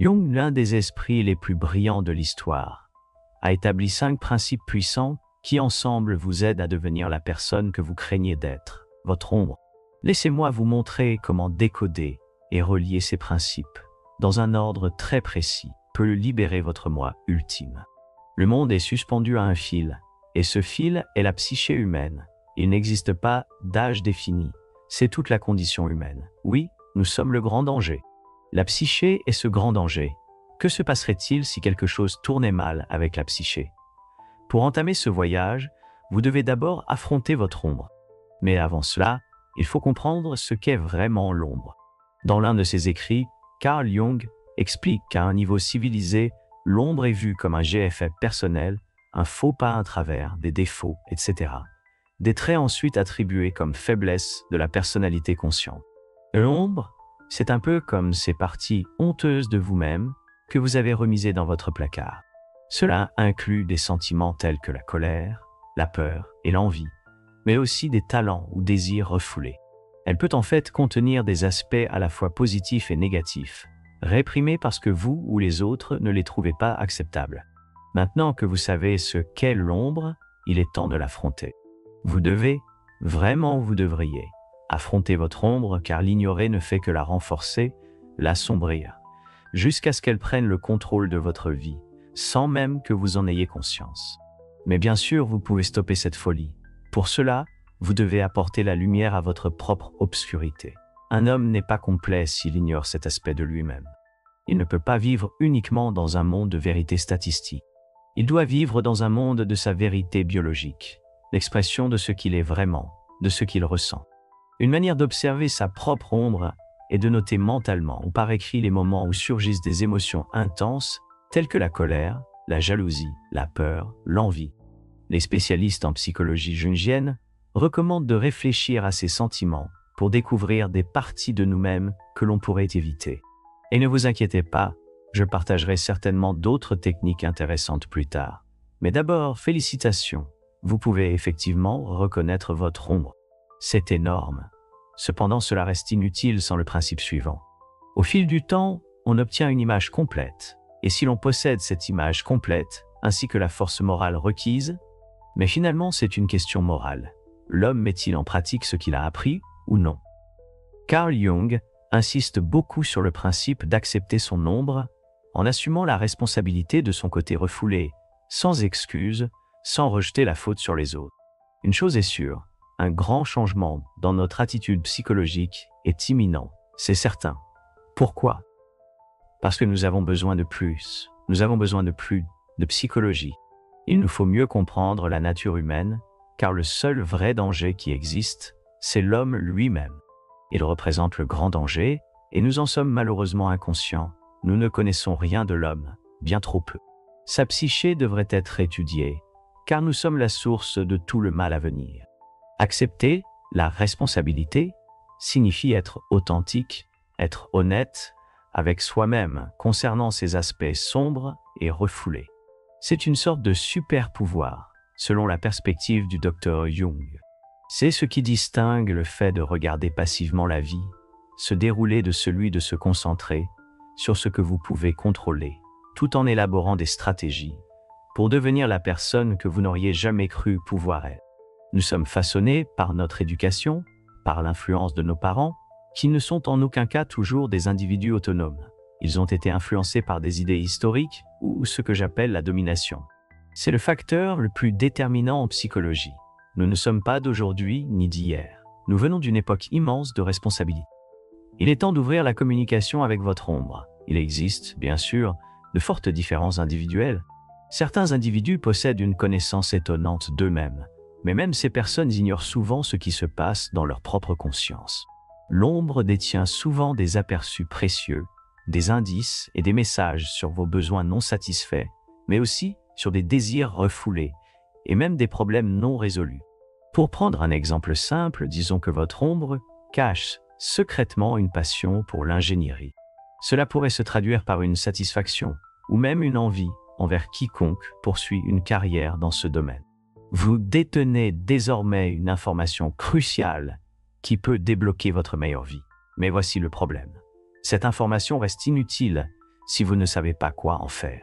Jung, l'un des esprits les plus brillants de l'histoire, a établi 5 principes puissants qui ensemble vous aident à devenir la personne que vous craignez d'être, votre ombre. Laissez-moi vous montrer comment décoder et relier ces principes, dans un ordre très précis, peut libérer votre moi ultime. Le monde est suspendu à un fil, et ce fil est la psyché humaine. Il n'existe pas d'âge défini, c'est toute la condition humaine. Oui, nous sommes le grand danger. La psyché est ce grand danger. Que se passerait-il si quelque chose tournait mal avec la psyché? Pour entamer ce voyage, vous devez d'abord affronter votre ombre. Mais avant cela, il faut comprendre ce qu'est vraiment l'ombre. Dans l'un de ses écrits, Carl Jung explique qu'à un niveau civilisé, l'ombre est vue comme un GFF personnel, un faux pas, un travers, des défauts, etc. Des traits ensuite attribués comme faiblesse de la personnalité consciente. L'ombre, c'est un peu comme ces parties honteuses de vous-même que vous avez remisées dans votre placard. Cela inclut des sentiments tels que la colère, la peur et l'envie, mais aussi des talents ou désirs refoulés. Elle peut en fait contenir des aspects à la fois positifs et négatifs, réprimés parce que vous ou les autres ne les trouvez pas acceptables. Maintenant que vous savez ce qu'est l'ombre, il est temps de l'affronter. Vous devez, vraiment vous devriez, affronter votre ombre car l'ignorer ne fait que la renforcer, l'assombrir, jusqu'à ce qu'elle prenne le contrôle de votre vie, sans même que vous en ayez conscience. Mais bien sûr, vous pouvez stopper cette folie. Pour cela, vous devez apporter la lumière à votre propre obscurité. Un homme n'est pas complet s'il ignore cet aspect de lui-même. Il ne peut pas vivre uniquement dans un monde de vérité statistique. Il doit vivre dans un monde de sa vérité biologique, l'expression de ce qu'il est vraiment, de ce qu'il ressent. Une manière d'observer sa propre ombre est de noter mentalement ou par écrit les moments où surgissent des émotions intenses telles que la colère, la jalousie, la peur, l'envie. Les spécialistes en psychologie jungienne recommandent de réfléchir à ces sentiments pour découvrir des parties de nous-mêmes que l'on pourrait éviter. Et ne vous inquiétez pas, je partagerai certainement d'autres techniques intéressantes plus tard. Mais d'abord, félicitations, vous pouvez effectivement reconnaître votre ombre. C'est énorme. Cependant, cela reste inutile sans le principe suivant. Au fil du temps, on obtient une image complète. Et si l'on possède cette image complète, ainsi que la force morale requise, mais finalement c'est une question morale. L'homme met-il en pratique ce qu'il a appris ou non? Carl Jung insiste beaucoup sur le principe d'accepter son ombre en assumant la responsabilité de son côté refoulé, sans excuse, sans rejeter la faute sur les autres. Une chose est sûre, un grand changement dans notre attitude psychologique est imminent, c'est certain. Pourquoi? Parce que nous avons besoin de plus. Nous avons besoin de plus de psychologie. Il nous faut mieux comprendre la nature humaine, car le seul vrai danger qui existe, c'est l'homme lui-même. Il représente le grand danger, et nous en sommes malheureusement inconscients. Nous ne connaissons rien de l'homme, bien trop peu. Sa psyché devrait être étudiée, car nous sommes la source de tout le mal à venir. Accepter la responsabilité signifie être authentique, être honnête avec soi-même concernant ses aspects sombres et refoulés. C'est une sorte de super pouvoir, selon la perspective du docteur Jung. C'est ce qui distingue le fait de regarder passivement la vie, se dérouler de celui de se concentrer sur ce que vous pouvez contrôler, tout en élaborant des stratégies pour devenir la personne que vous n'auriez jamais cru pouvoir être. Nous sommes façonnés par notre éducation, par l'influence de nos parents, qui ne sont en aucun cas toujours des individus autonomes. Ils ont été influencés par des idées historiques ou ce que j'appelle la domination. C'est le facteur le plus déterminant en psychologie. Nous ne sommes pas d'aujourd'hui ni d'hier. Nous venons d'une époque immense de responsabilité. Il est temps d'ouvrir la communication avec votre ombre. Il existe, bien sûr, de fortes différences individuelles. Certains individus possèdent une connaissance étonnante d'eux-mêmes, mais même ces personnes ignorent souvent ce qui se passe dans leur propre conscience. L'ombre détient souvent des aperçus précieux, des indices et des messages sur vos besoins non satisfaits, mais aussi sur des désirs refoulés et même des problèmes non résolus. Pour prendre un exemple simple, disons que votre ombre cache secrètement une passion pour l'ingénierie. Cela pourrait se traduire par une satisfaction ou même une envie envers quiconque poursuit une carrière dans ce domaine. Vous détenez désormais une information cruciale qui peut débloquer votre meilleure vie. Mais voici le problème. Cette information reste inutile si vous ne savez pas quoi en faire.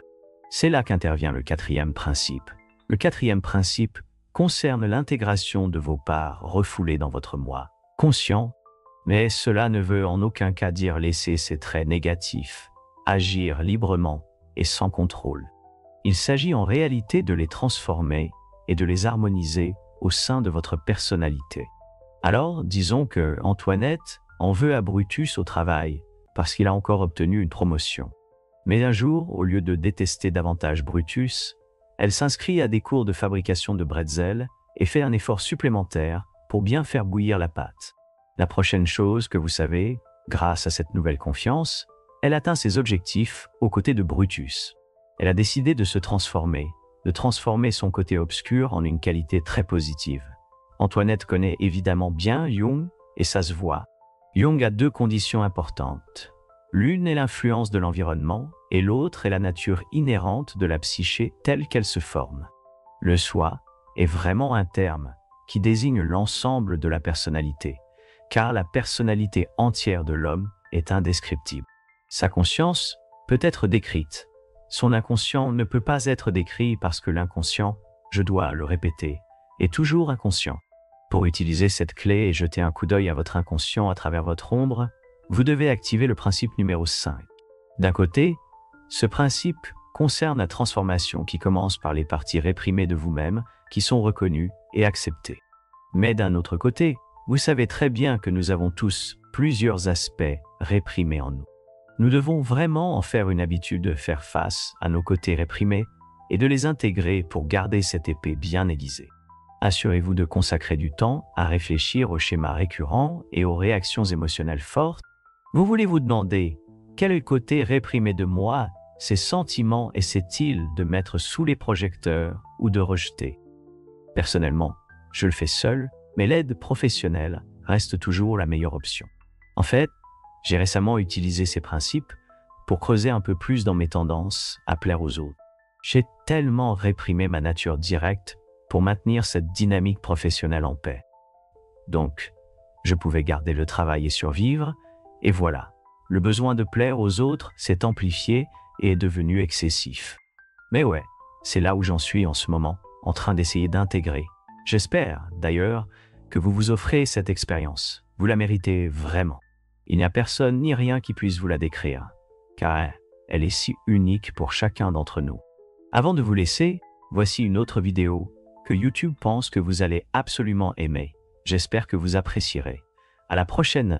C'est là qu'intervient le quatrième principe. Le quatrième principe concerne l'intégration de vos parts refoulées dans votre moi conscient, mais cela ne veut en aucun cas dire laisser ces traits négatifs, agir librement et sans contrôle. Il s'agit en réalité de les transformer et de les harmoniser au sein de votre personnalité. Alors, disons que Antoinette en veut à Brutus au travail parce qu'il a encore obtenu une promotion. Mais un jour, au lieu de détester davantage Brutus, elle s'inscrit à des cours de fabrication de bretzels et fait un effort supplémentaire pour bien faire bouillir la pâte. La prochaine chose que vous savez, grâce à cette nouvelle confiance, elle atteint ses objectifs aux côtés de Brutus. Elle a décidé de se transformer, de transformer son côté obscur en une qualité très positive. Antoinette connaît évidemment bien Jung et ça se voit. Jung a deux conditions importantes. L'une est l'influence de l'environnement et l'autre est la nature inhérente de la psyché telle qu'elle se forme. Le soi est vraiment un terme qui désigne l'ensemble de la personnalité, car la personnalité entière de l'homme est indescriptible. Sa conscience peut être décrite. Son inconscient ne peut pas être décrit parce que l'inconscient, je dois le répéter, est toujours inconscient. Pour utiliser cette clé et jeter un coup d'œil à votre inconscient à travers votre ombre, vous devez activer le principe numéro 5. D'un côté, ce principe concerne la transformation qui commence par les parties réprimées de vous-même qui sont reconnues et acceptées. Mais d'un autre côté, vous savez très bien que nous avons tous plusieurs aspects réprimés en nous. Nous devons vraiment en faire une habitude de faire face à nos côtés réprimés et de les intégrer pour garder cette épée bien aiguisée. Assurez-vous de consacrer du temps à réfléchir aux schémas récurrents et aux réactions émotionnelles fortes. Vous voulez vous demander quel est le côté réprimé de moi, ces sentiments essaient-ils de mettre sous les projecteurs ou de rejeter? Personnellement, je le fais seul, mais l'aide professionnelle reste toujours la meilleure option. En fait, j'ai récemment utilisé ces principes pour creuser un peu plus dans mes tendances à plaire aux autres. J'ai tellement réprimé ma nature directe pour maintenir cette dynamique professionnelle en paix. Donc, je pouvais garder le travail et survivre, et voilà, le besoin de plaire aux autres s'est amplifié et est devenu excessif. Mais ouais, c'est là où j'en suis en ce moment, en train d'essayer d'intégrer. J'espère, d'ailleurs, que vous vous offrez cette expérience. Vous la méritez vraiment. Il n'y a personne ni rien qui puisse vous la décrire, car elle est si unique pour chacun d'entre nous. Avant de vous laisser, voici une autre vidéo que YouTube pense que vous allez absolument aimer. J'espère que vous apprécierez. À la prochaine!